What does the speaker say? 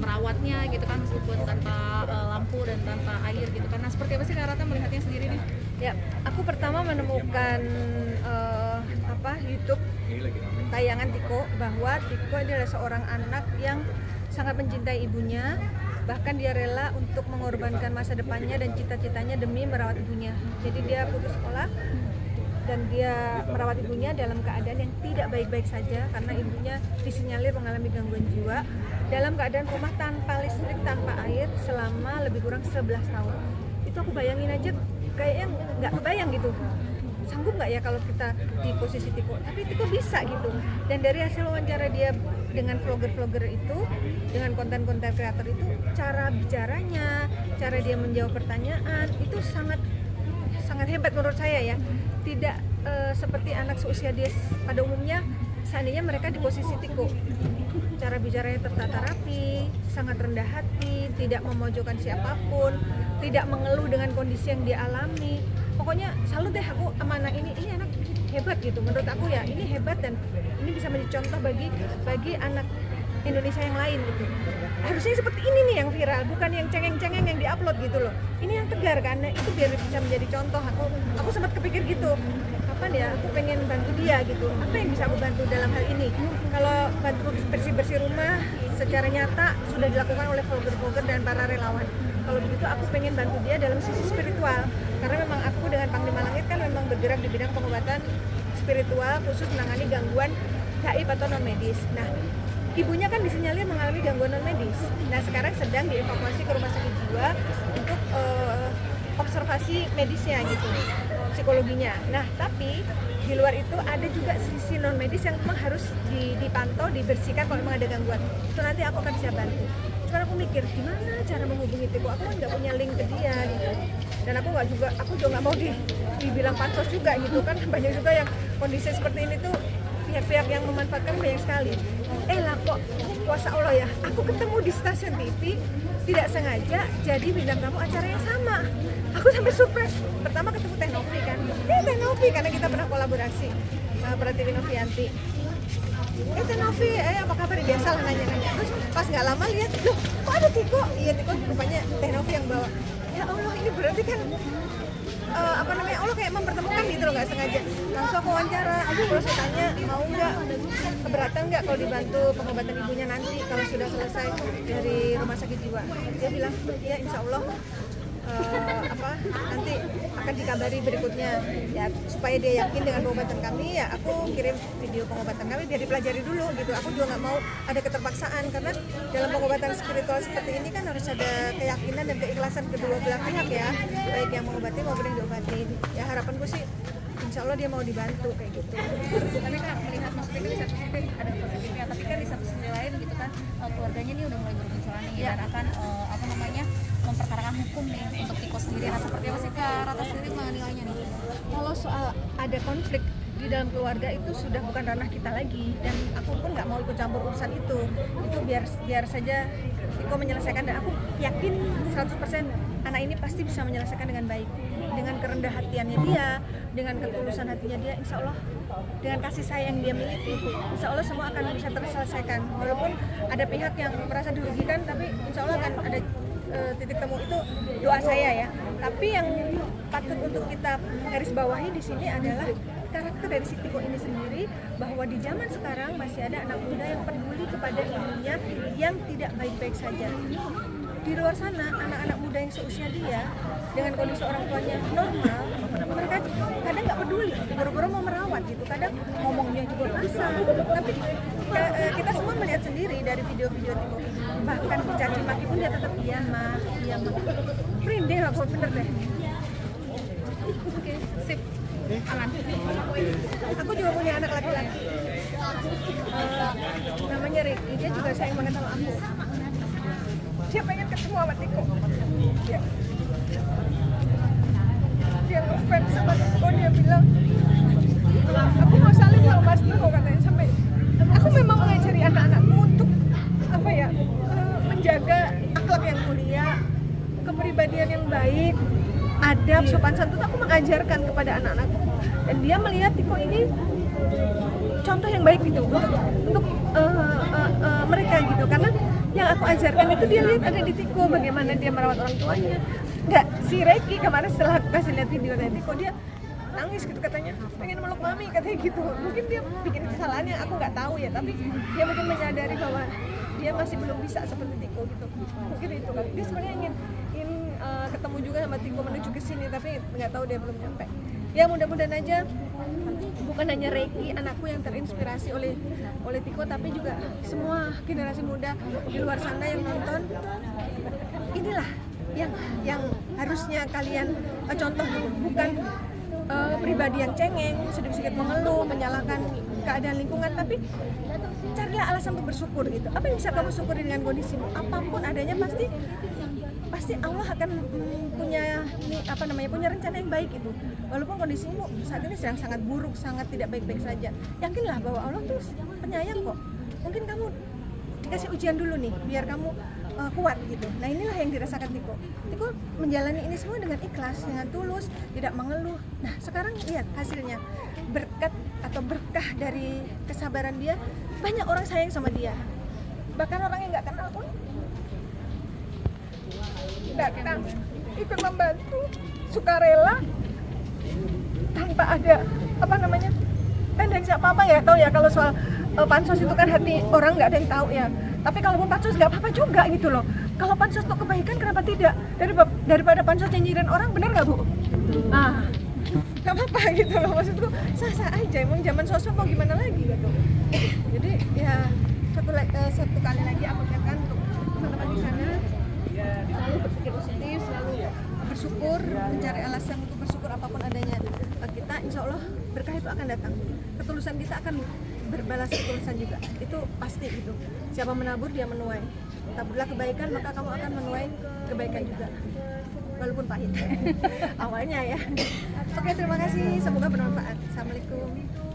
merawatnya gitu kan, meskipun tanpa lampu dan tanpa air gitu kan. Nah, seperti apa sih Kak Ratna melihatnya sendiri nih? Ya, aku pertama menemukan YouTube tayangan Tiko, bahwa Tiko adalah seorang anak yang sangat mencintai ibunya, bahkan dia rela untuk mengorbankan masa depannya dan cita-citanya demi merawat ibunya. Jadi dia putus sekolah dan dia merawat ibunya dalam keadaan yang tidak baik-baik saja karena ibunya disinyalir mengalami gangguan jiwa, dalam keadaan rumah tanpa listrik, tanpa air selama lebih kurang 11 tahun. Itu aku bayangin aja kayaknya nggak kebayang gitu, sanggup nggak ya kalau kita di posisi Tiko, tapi Tiko bisa gitu. Dan dari hasil wawancara dia dengan vlogger-vlogger itu, dengan konten-konten kreator itu, cara bicaranya, cara dia menjawab pertanyaan itu sangat hebat menurut saya ya. Tidak seperti anak seusia dia pada umumnya. Seandainya mereka di posisi Tiko, cara bicaranya tertata rapi, sangat rendah hati, tidak memojokkan siapapun, tidak mengeluh dengan kondisi yang dia alami. Pokoknya salut deh aku sama anak ini anak hebat gitu. Menurut aku ya ini hebat, dan ini bisa menjadi contoh bagi anak Indonesia yang lain gitu. Harusnya seperti ini nih yang viral, bukan yang cengeng-cengeng yang diupload gitu loh. Ini yang tegar kan, itu biar bisa menjadi contoh. Aku sempat kepikir gitu, kapan ya aku pengen bantu dia gitu. Apa yang bisa aku bantu dalam hal ini? Kalau bantu bersih-bersih rumah secara nyata sudah dilakukan oleh vlogger-vlogger dan para relawan. Kalau begitu aku pengen bantu dia dalam sisi spiritual, karena memang aku dengan Panglima Langit kan memang bergerak di bidang pengobatan spiritual, khusus menangani gangguan gaib atau non medis. Nah, ibunya kan disinyalir mengalami gangguan non medis. Nah, sekarang sedang dievakuasi ke rumah sakit jiwa untuk observasi medisnya gitu, psikologinya. Nah, tapi di luar itu ada juga sisi non medis yang memang harus dipantau, dibersihkan kalau memang ada gangguan. Itu nanti aku akan bisa bantu. Sekarang aku mikir gimana cara menghubungi Tiko. Aku kan nggak punya link ke dia gitu. Dan aku juga nggak mau dibilang pansos juga gitu kan. Banyak juga yang kondisi seperti ini tuh pihak-pihak yang memanfaatkan banyak sekali. Lah kok kuasa Allah ya, aku ketemu di stasiun TV tidak sengaja jadi bintang tamu acara yang sama. Aku sampai surprise. Pertama ketemu Teh Novi kan, Teh Novi karena kita pernah kolaborasi, Pratiwi Novianti. Teh Novi, apa kabar? Biasa lah nanya-nanya. Terus pas nggak lama lihat, loh kok ada Tiko? Iya Tiko, rupanya Teh Novi yang bawa. Ya Allah, ini berarti kan Allah kayak mempertemukan gitu loh, nggak sengaja. Langsung aku wawancara, terus saya tanya mau nggak, keberatan nggak kalau dibantu pengobatan ibunya nanti kalau sudah selesai dari rumah sakit jiwa. Dia bilang ya insya Allah nanti akan dikabari berikutnya ya, supaya dia yakin dengan pengobatan kami. Ya aku kirim video pengobatan kami biar dipelajari dulu gitu. Aku juga nggak mau ada keterpaksaan, karena dalam pengobatan spiritual seperti ini kan harus ada keyakinan dan keikhlasan kedua belah pihak ya, baik yang mengobati maupun yang diobatin. Ya harapanku sih insya Allah dia mau dibantu kayak gitu. Tapi kan melihat maksudnya di satu sisi ada positifnya, tapi kan di satu sisi lain gitu kan keluarganya ini udah mulai bermunculan nih dan akan memperkarakan hukum nih untuk Tiko sendiri. Nah, seperti apa sih Kak Ratna sendiri menilainya nih? Kalau soal ada konflik di dalam keluarga itu sudah bukan ranah kita lagi, dan aku pun nggak mau ikut campur urusan itu biar saja Tiko menyelesaikan. Dan aku yakin 100% anak ini pasti bisa menyelesaikan dengan baik, dengan kerendah hatiannya dia, dengan ketulusan hatinya dia. Insya Allah dengan kasih sayang dia miliki, insya Allah semua akan bisa terselesaikan. Walaupun ada pihak yang merasa dirugikan, tapi insya Allah akan ada titik temu. Itu doa saya ya. Tapi yang patut untuk kita garis bawahi di sini adalah karakter dari si Tiko ini sendiri, bahwa di zaman sekarang masih ada anak muda yang peduli kepada ibunya yang tidak baik-baik saja. Di luar sana anak-anak muda yang seusia dia dengan kondisi orang tuanya normal, mereka kadang nggak peduli, boro-boro mau merawat gitu, kadang ngomongnya juga kasar. Tapi kita semua melihat sendiri dari video-video Tiko, bahkan dicaci maki pun dia tetap diam mah. Merinding aku bener deh. Oke, sip. Aman. Aku juga punya anak laki-laki, namanya Ricky. Dia juga sayang banget sama aku. Dia pengen ketemu sama Tiko. Dia ngefans sama Tiko. Dia bilang, aku mau saling sama Mas Tiko katanya. Sampai aku memang mengajari anak-anakku untuk menjaga akhlak yang mulia, kepribadian yang baik, adab, sopan santun. Aku mengajarkan kepada anak-anakku, dan dia melihat Tiko ini contoh yang baik gitu untuk mereka gitu, karena yang aku ajarkan itu dia lihat ada di Tiko, bagaimana dia merawat orang tuanya. Nggak, si Reiki kemarin setelah aku kasih lihat video dari Tiko, dia nangis gitu, katanya pengen meluk mami, katanya gitu. Mungkin dia bikin kesalahannya, aku nggak tahu ya, tapi dia mungkin menyadari bahwa dia masih belum bisa seperti Tiko gitu. Mungkin itu kan, dia sebenarnya ingin ketemu juga sama Tiko menuju ke sini, tapi nggak tahu dia belum nyampe. Ya mudah-mudahan aja bukan hanya Reiki anakku yang terinspirasi oleh Tiko, tapi juga semua generasi muda di luar sana yang nonton. Inilah yang harusnya kalian contoh gitu. Bukan pribadi yang cengeng, sedikit mengeluh, menyalahkan keadaan lingkungan, tapi carilah alasan untuk bersyukur gitu. Apa yang bisa kamu syukuri dengan kondisimu? Apapun adanya, pasti Allah akan punya punya rencana yang baik itu. Walaupun kondisimu saat ini sedang sangat buruk, sangat tidak baik-baik saja, yakinlah bahwa Allah tuh penyayang kok. Mungkin kamu dikasih ujian dulu nih, biar kamu kuat gitu. Nah inilah yang dirasakan Tiko. Tiko menjalani ini semua dengan ikhlas, dengan tulus, tidak mengeluh. Nah sekarang lihat hasilnya, berkat atau berkah dari kesabaran dia, banyak orang sayang sama dia. Bahkan orang yang nggak kenal pun datang ikut membantu, sukarela, tanpa ada tendensi apa-apa ya. Tahu ya kalau soal pansos itu kan hati orang nggak ada yang tahu ya. Tapi kalau mau pansos nggak apa-apa juga gitu loh. Kalau pansos untuk kebaikan kenapa tidak? Daripada pansos nyinyirin orang, bener nggak Bu? Ah, nggak apa-apa gitu loh, maksudku sah-sah aja. Emang zaman sosmed mau gimana lagi gitu. Jadi ya satu kali lagi aku ucapkan untuk teman-teman di sana, selalu berpikir positif, selalu bersyukur, mencari alasan untuk bersyukur apapun adanya kita. Insya Allah berkah itu akan datang. Ketulusan kita akan berbalas ketulusan juga, itu pasti gitu. Siapa menabur dia menuai. Taburlah kebaikan, maka kamu akan menuai kebaikan juga, walaupun pahit awalnya ya. Oke, terima kasih, semoga bermanfaat. Assalamualaikum.